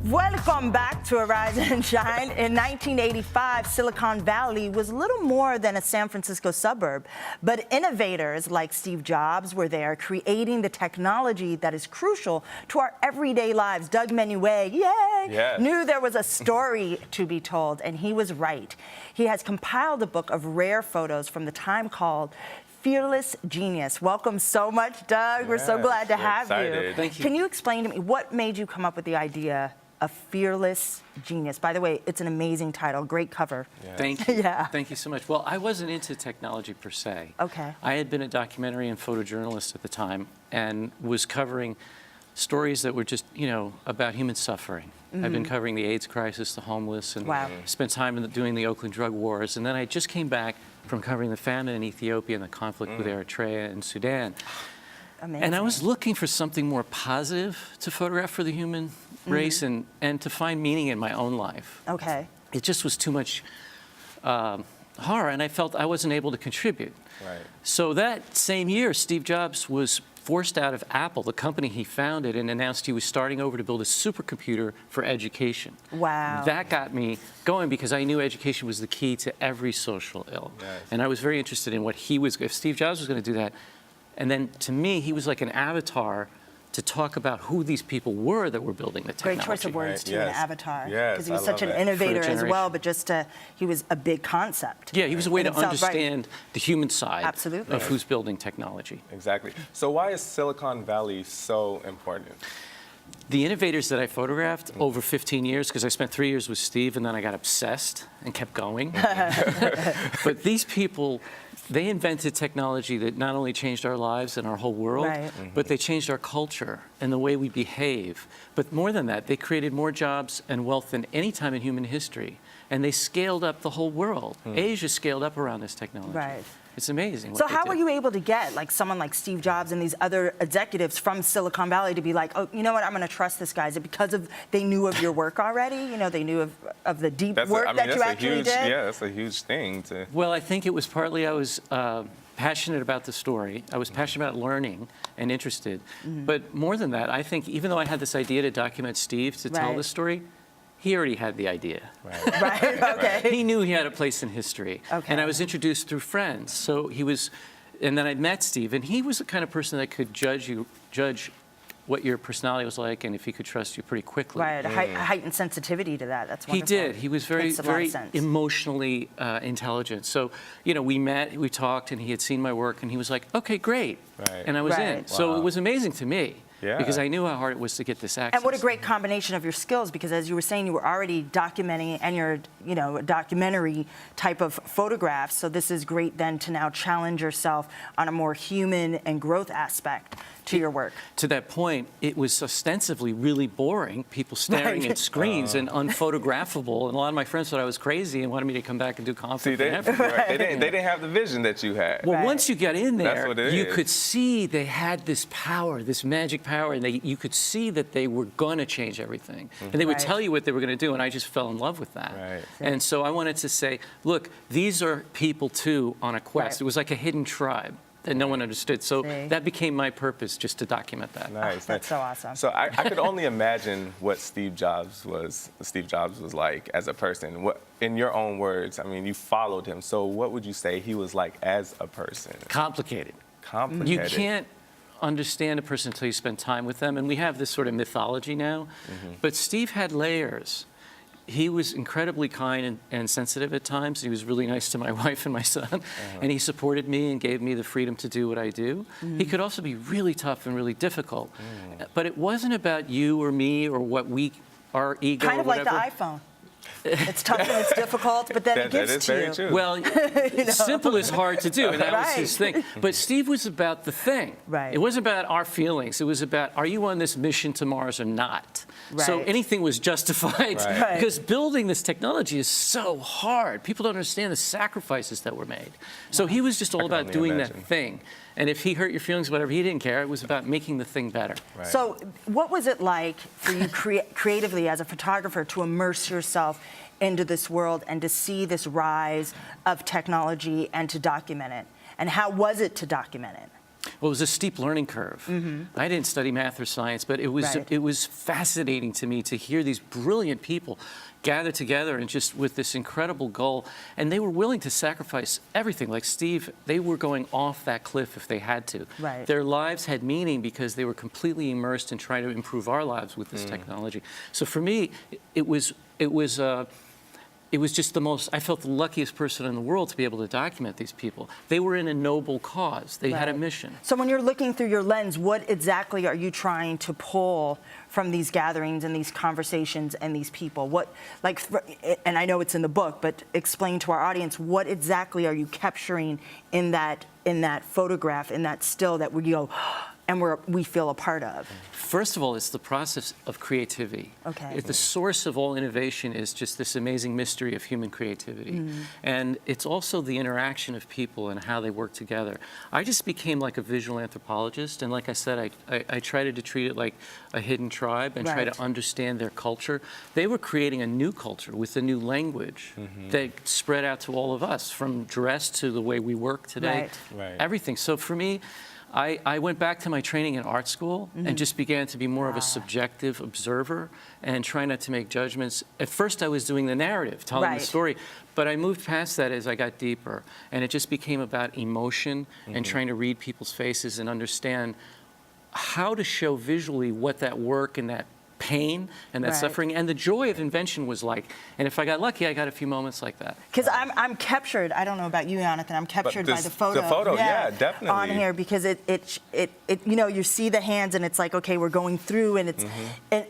Welcome back to Arise and Shine. In 1985, Silicon Valley was little more than a San Francisco suburb, but innovators like Steve Jobs were there creating the technology that is crucial to our everyday lives. Doug Menuez, yay, Yes. knew there was a story to be told, and he was right. He has compiled a book of rare photos from the time called Fearless Genius. Welcome so much, Doug. We're so glad to have excited. you. Thank you. Can you explain to me what made you come up with the idea of Fearless Genius? By the way, it's an amazing title, great cover. Yes. Thank you. Yeah. Thank you so much. Well, I wasn't into technology per se. Okay. I had been a documentary and photojournalist at the time and was covering stories that were just, about human suffering. I've been covering the AIDS crisis, the homeless, and Wow. spent time doing the Oakland drug wars. And then I just came back from covering the famine in Ethiopia and the conflict with Eritrea and Sudan. Amazing. And I was looking for something more positive to photograph for the human race and to find meaning in my own life. Okay. It just was too much horror, and I felt I wasn't able to contribute. Right. So that same year, Steve Jobs was forced out of Apple, the company he founded, and announced he was starting over to build a supercomputer for education. Wow. That got me going because I knew education was the key to every social ill. Yes. And I was very interested in what if Steve Jobs was going to do that. And then to me, he was like an avatar to talk about who these people were that were building the technology. Great choice of words, Right, too, yes. an avatar. Yes, Because he was I such love an that. innovator For a as well, generation. but just he was a big concept. Yeah, he was a way in to himself, right. understand the human side Absolutely. of who's building technology. Exactly. So why is Silicon Valley so important? The innovators that I photographed over 15 years, because I spent 3 years with Steve and then I got obsessed and kept going. But these people, they invented technology that not only changed our lives and our whole world, Right. but they changed our culture and the way we behave. But more than that, they created more jobs and wealth than any time in human history. And they scaled up the whole world. Asia scaled up around this technology. Right. It's amazing. So what they how did. were you able to get someone like Steve Jobs and these other executives from Silicon Valley to be like, oh, you know what, I'm going to trust this guy? Is it because they knew of your work already? They knew of the deep work that you actually did? Yeah, that's a huge thing to. Well, I think it was partly I was passionate about the story. I was passionate about learning and interested. But more than that, I think even though I had this idea to document Steve, to tell Right. the story, he already had the idea. Right. Right, okay. He knew he had a place in history. Okay. And I was introduced through friends. So he was, and then I met Steve, and he was the kind of person that could judge what your personality was like and if he could trust you pretty quickly. Right, a heightened sensitivity to that. That's He wonderful. did. He was very, Makes a lot of very sense. emotionally intelligent. So, we met, we talked, and he had seen my work, and he was like, okay, great. Right. And I was in. Right. So Wow. it was amazing to me. Yeah. Because I knew how hard it was to get this access. And what a great combination of your skills, because as you were saying, you were already documenting, and you're, a documentary type of photographs. So this is great then to now challenge yourself on a more human and growth aspect to your work. To that point, it was ostensibly really boring, people staring Right. at screens and unphotographable. And a lot of my friends thought I was crazy and wanted me to come back and do See, conflict. they, and everything. right, they didn't have the vision that you had. Well, Right. once you got in That's there, what it you is. could see they had this power, this magic power, and you could see that they were going to change everything. And they would Right. tell you what they were going to do, and I just fell in love with that. Right. And so I wanted to say, look, these are people, too, on a quest. Right. It was like a hidden tribe that no one understood. So See. that became my purpose, just to document that. Nice. That's so awesome. So I could only imagine what Steve Jobs was like as a person. What, in your own words, I mean, you followed him. So what would you say he was like as a person? Complicated. Complicated. You can't understand a person until you spend time with them. And we have this sort of mythology now. But Steve had layers. He was incredibly kind and sensitive at times. He was really nice to my wife and my son. And he supported me and gave me the freedom to do what I do. He could also be really tough and really difficult. But it wasn't about you or me or what our ego Kind or of like whatever. the iPhone. It's tough and it's difficult, but then it That gives is to very you. true. Well, simple is hard to do, and that was his Right. thing. But Steve was about the thing. Right. It wasn't about our feelings. It was about, are you on this mission to Mars or not? So Right. anything was justified. Right. Right. Because building this technology is so hard. People don't understand the sacrifices that were made. So he was just all can about only doing imagine. that thing. And if he hurt your feelings, whatever, he didn't care. It was about making the thing better. Right. So what was it like for you creatively as a photographer to immerse yourself into this world and to see this rise of technology and to document it? And how was it to document it? Well, it was a steep learning curve. I didn't study math or science, but it was Right. it was fascinating to me to hear these brilliant people gather together and just with this incredible goal. And they were willing to sacrifice everything. Like Steve, they were going off that cliff if they had to. Right. Their lives had meaning because they were completely immersed in trying to improve our lives with this technology. So for me, it was just the most, I felt the luckiest person in the world to be able to document these people. They were in a noble cause. They had a Right. mission. So when you're looking through your lens, what exactly are you trying to pull from these gatherings and these conversations and these people? What, like, and I know it's in the book, but explain to our audience, what exactly are you capturing in that photograph, in that still that we go, and we feel a part of? First of all, it's the process of creativity. Okay. The source of all innovation is just this amazing mystery of human creativity. And it's also the interaction of people and how they work together. I just became like a visual anthropologist, and like I said, I tried to treat it like a hidden tribe and try Right. to understand their culture. They were creating a new culture with a new language that spread out to all of us, from dress to the way we work today, Right. everything. So for me, I went back to my training in art school and just began to be more of a subjective observer and try not to make judgments. At first, I was doing the narrative, telling Right. the story, but I moved past that as I got deeper, and it just became about emotion and trying to read people's faces and understand how to show visually what that work and that pain and that Right. suffering and the joy of invention was like. And if I got lucky, I got a few moments like that. Because I'm captured. I don't know about you, Jonathan. I'm captured by this- the photo. the photo, yeah, definitely. On here, because it you know, you see the hands and it's like, okay, we're going through, and it's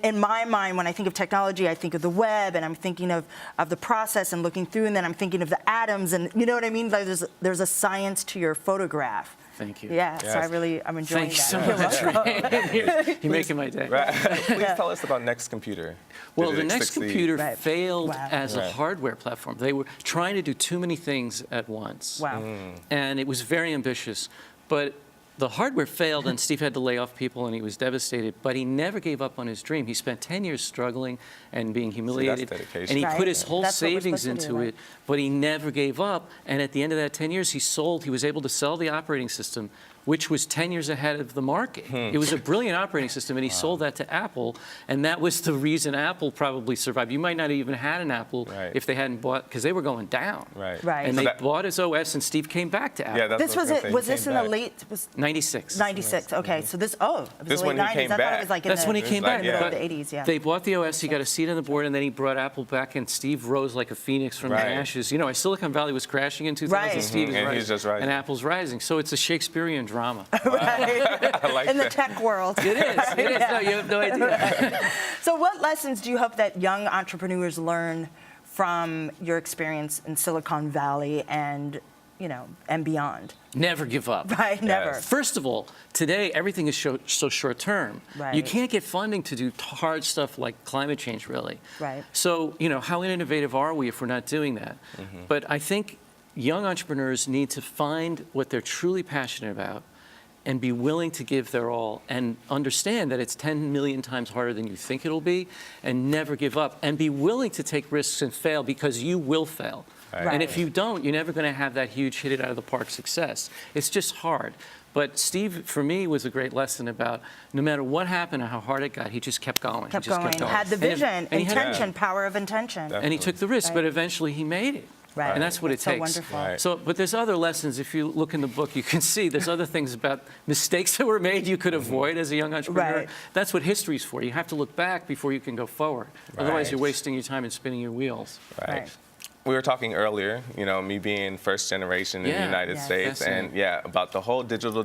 in my mind, when I think of technology, I think of the web, and I'm thinking of the process and looking through, and then I'm thinking of the atoms, and you know what I mean? Like there's a science to your photograph. Thank you. Yeah, so Yes. I'm enjoying Thank you that. so much. You're making my day. Right. Please tell us about Next Computer. Well, Did the it Next succeed? Computer Right. failed Wow. as a Right. hardware platform. They were trying to do too many things at once. Wow. And it was very ambitious. But the hardware failed, and Steve had to lay off people, and he was devastated. But he never gave up on his dream. He spent 10 years struggling and being humiliated. dedication. And he Right. put his whole That's what we're savings supposed to do, into right? it, but he never gave up. And at the end of that 10 years, he was able to sell the operating system, which was 10 years ahead of the market. It was a brilliant operating system, and he sold that to Apple, and that was the reason Apple probably survived. You might not have even had an Apple Right. if they hadn't bought, because they were going down. Right. Right. And So they that- bought his OS, and Steve came back to Apple. Yeah, that's This what was I it. gonna say. Was He this came in the back. late? Was 96. 96. Okay, so this. Oh, it was This the late when he 90s. came I thought it back. was like in That's the, when he It was came like, back. yeah. of the 80s. Yeah. They bought the OS, he got a seat on the board, and then he brought Apple back, and Steve rose like a phoenix from Right. the ashes. You know, Silicon Valley was crashing in 2000, Right. Steve is And rising, he's just rising. and Apple's rising. So it's a Shakespearean drama. I like in the that. tech world. It is. It is. No, you have no idea. So what lessons do you hope that young entrepreneurs learn from your experience in Silicon Valley and, you know, and beyond? Never give up. Right, never. Yes. First of all, today everything is so short term. Right. You can't get funding to do hard stuff like climate change, really. Right. So, you know, how innovative are we if we're not doing that? But I think young entrepreneurs need to find what they're truly passionate about and be willing to give their all and understand that it's 10 million times harder than you think it'll be, and never give up, and be willing to take risks and fail, because you will fail. Right. And if you don't, you're never going to have that huge hit it out of the park success. It's just hard. But Steve, for me, was a great lesson about no matter what happened or how hard it got, he just kept going. Kept he just going. kept going. Had the And if- vision, and he had- intention, power of intention. and he took the risk, Right. but eventually he made it. Right. And that's what That's it so takes. wonderful. Right. So, but there's other lessons. If you look in the book, you can see there's other things about mistakes that were made you could avoid as a young entrepreneur. Right. That's what history's for. You have to look back before you can go forward. Otherwise, Right. you're wasting your time and spinning your wheels. Right. Right. We were talking earlier, you know, me being first generation in the Yeah. United Yeah. States, and Fascinating. about the whole digital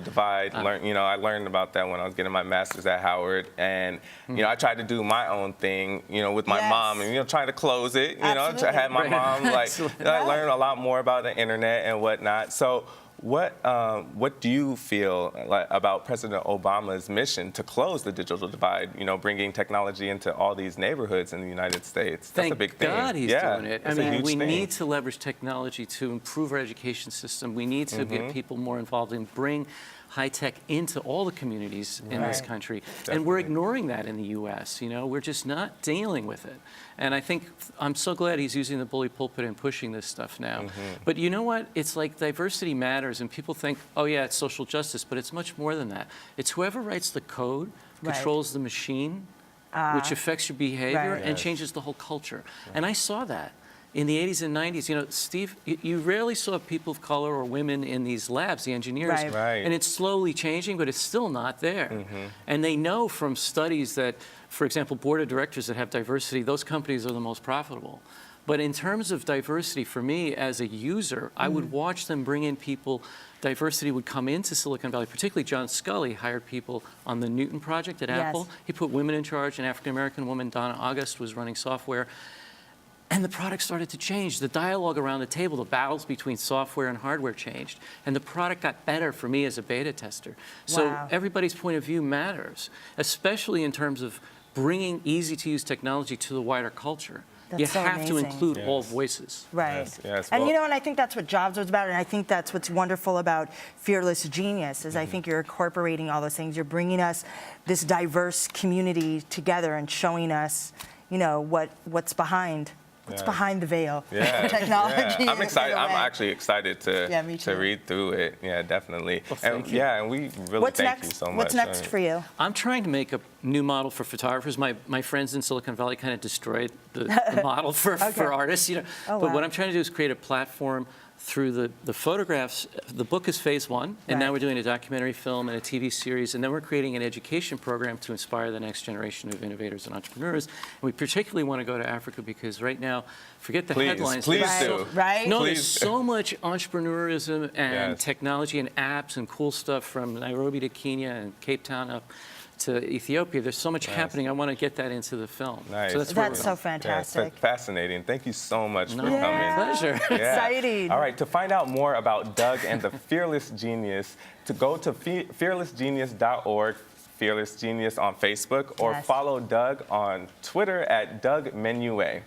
divide. I learned about that when I was getting my master's at Howard, and you know, I tried to do my own thing, you know, with my Yes. mom, and trying to close it. You know, Absolutely. I had my Right. mom like. Absolutely. I learned a lot more about the internet and whatnot. So. What do you feel like about President Obama's mission to close the digital divide? You know, bringing technology into all these neighborhoods in the United States. That's Thank a big thing. God he's doing it. I it's a mean, huge we thing. need to leverage technology to improve our education system. We need to get people more involved and bring high tech into all the communities in this country. And we're ignoring that in the U.S., you know? We're just not dealing with it. And I think I'm so glad he's using the bully pulpit and pushing this stuff now. But you know what? It's like diversity matters, and people think, oh yeah, it's social justice, but it's much more than that. It's whoever writes the code, controls the machine, which affects your behavior and changes the whole culture. And I saw that in the 80s and 90s. You know, Steve, you rarely saw people of color or women in these labs, the engineers. And it's slowly changing, but it's still not there. And they know from studies that, for example, board of directors that have diversity, those companies are the most profitable. But in terms of diversity, for me as a user, I would watch them bring in people. Diversity would come into Silicon Valley, particularly John Scully hired people on the Newton project at Apple. He put women in charge. An African-American woman, Donna August, was running software. And the product started to change. The dialogue around the table, the battles between software and hardware changed. And the product got better for me as a beta tester. So everybody's point of view matters, especially in terms of bringing easy-to-use technology to the wider culture. That's you so have to amazing. include all voices. And you know, and I think that's what Jobs was about, and I think that's what's wonderful about Fearless Genius, is I think you're incorporating all those things. You're bringing us this diverse community together and showing us, you know, what's behind. What's behind the veil of technology? I'm excited. I'm actually excited to read through it. Yeah, definitely. Well, thank you. And we really thank you so much. What's next for you? I'm trying to make a new model for photographers. My friends in Silicon Valley kind of destroyed the model for artists. You know, but what I'm trying to do is create a platform through the photographs. The book is phase one, and now we're doing a documentary film and a TV series, and then we're creating an education program to inspire the next generation of innovators and entrepreneurs. And we particularly want to go to Africa because right now, forget the headlines. Please do. No, there's so much entrepreneurism and technology and apps and cool stuff from Nairobi to Kenya and Cape Town up to Ethiopia. There's so much happening. I want to get that into the film. So that's so fantastic. Fascinating. Thank you so much for coming. Pleasure. Exciting. All right, to find out more about Doug and the Fearless Genius, to go to fearlessgenius.org, Fearless Genius on Facebook, or follow Doug on Twitter at Doug Menuez.